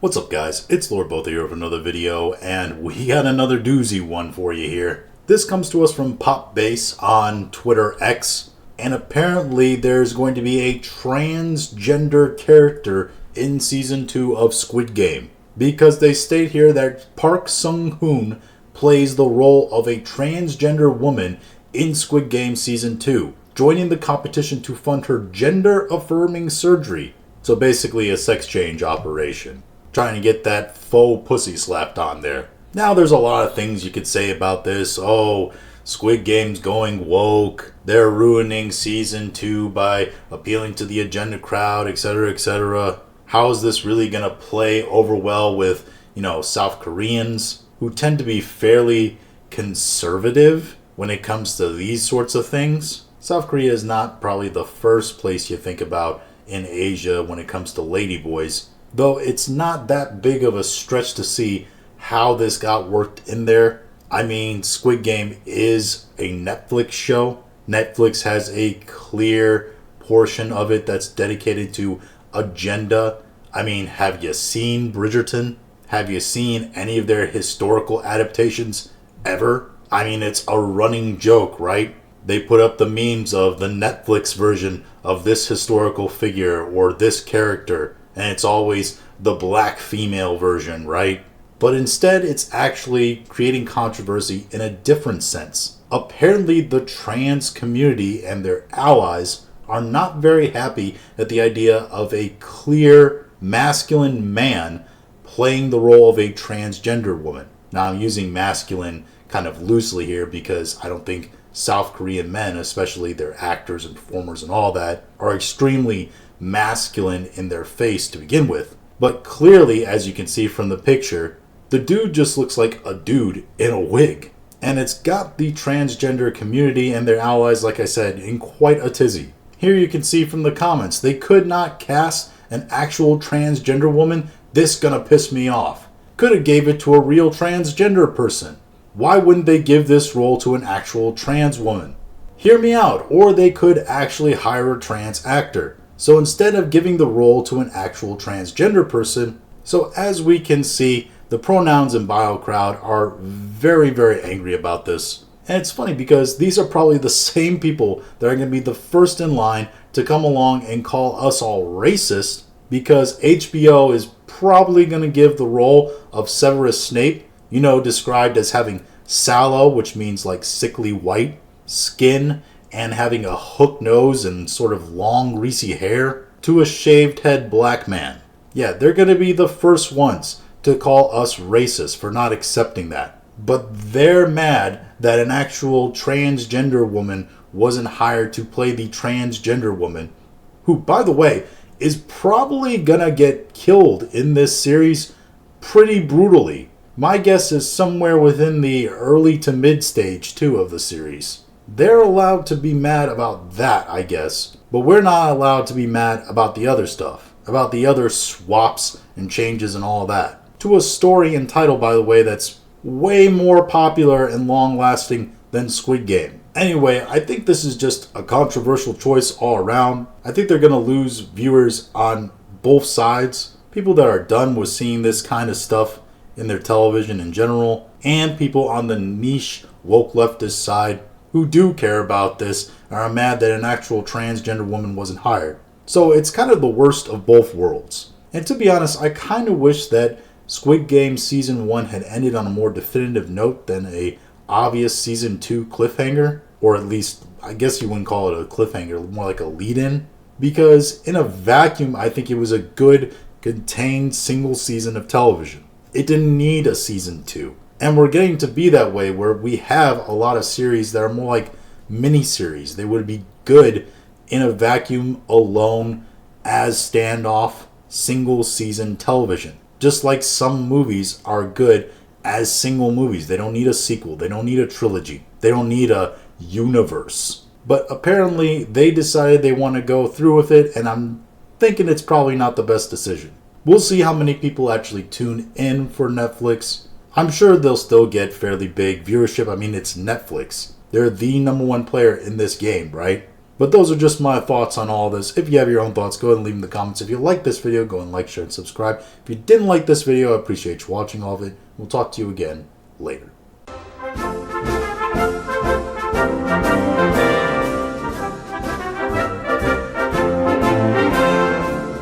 What's up, guys? It's Lord Both here with another video, and we got another doozy one for you here. This comes to us from Pop Base on Twitter X, and apparently there's going to be a transgender character in Season 2 of Squid Game, because they state here that Park Sung-hoon plays the role of a transgender woman in Squid Game Season 2, joining the competition to fund her gender-affirming surgery. So basically a sex change operation. Trying to get that faux pussy slapped on there. Now there's a lot of things you could say about this. Oh, Squid Game's going woke. They're ruining Season 2 by appealing to the agenda crowd, etc., etc. How is this really going to play over well with, South Koreans who tend to be fairly conservative when it comes to these sorts of things? South Korea is not probably the first place you think about in Asia when it comes to ladyboys. Though it's not that big of a stretch to see how this got worked in there. I mean, Squid Game is a Netflix show. Netflix has a clear portion of it that's dedicated to agenda. I mean, have you seen Bridgerton? Have you seen any of their historical adaptations ever? I mean, it's a running joke, right? They put up the memes of the Netflix version of this historical figure or this character. And it's always the black female version, right? But instead, it's actually creating controversy in a different sense. Apparently, the trans community and their allies are not very happy at the idea of a clear masculine man playing the role of a transgender woman. Now, I'm using masculine kind of loosely here because I don't think South Korean men, especially their actors and performers and all that, are extremely masculine in their face to begin with. But clearly, as you can see from the picture, the dude just looks like a dude in a wig. And it's got the transgender community and their allies, like I said, in quite a tizzy. Here you can see from the comments, they could not cast an actual transgender woman. This gonna piss me off. Could have gave it to a real transgender person. Why wouldn't they give this role to an actual trans woman? Hear me out. Or they could actually hire a trans actor. So instead of giving the role to an actual transgender person, so as we can see, the pronouns and bio crowd are very, very angry about this. And it's funny because these are probably the same people that are going to be the first in line to come along and call us all racist, because HBO is probably going to give the role of Severus Snape, described as having sallow, which means like sickly white, skin, and having a hook nose and sort of long, greasy hair, to a shaved head black man. Yeah, they're going to be the first ones to call us racist for not accepting that. But they're mad that an actual transgender woman wasn't hired to play the transgender woman, who, by the way, is probably going to get killed in this series pretty brutally. My guess is somewhere within the early to mid stage, too, of the series. They're allowed to be mad about that, I guess. But we're not allowed to be mad about the other stuff. About the other swaps and changes and all that. To a story and title, by the way, that's way more popular and long-lasting than Squid Game. Anyway, I think this is just a controversial choice all around. I think they're going to lose viewers on both sides. People that are done with seeing this kind of stuff in their television in general. And people on the niche woke leftist side who do care about this and are mad that an actual transgender woman wasn't hired. So it's kind of the worst of both worlds. And to be honest, I kind of wish that Squid Game Season 1 had ended on a more definitive note than a obvious Season 2 cliffhanger. Or at least, I guess you wouldn't call it a cliffhanger, more like a lead-in. Because in a vacuum, I think it was a good, contained single season of television. It didn't need a Season 2. And we're getting to be that way where we have a lot of series that are more like mini-series. They would be good in a vacuum alone as standoff single season television. Just like some movies are good as single movies. They don't need a sequel. They don't need a trilogy. They don't need a universe. But apparently they decided they want to go through with it, and I'm thinking it's probably not the best decision. We'll see how many people actually tune in for Netflix. I'm sure they'll still get fairly big viewership. I mean, it's Netflix. They're the number one player in this game, right? But those are just my thoughts on all this. If you have your own thoughts, go ahead and leave them in the comments. If you like this video, go and like, share, and subscribe. If you didn't like this video, I appreciate you watching all of it. We'll talk to you again later.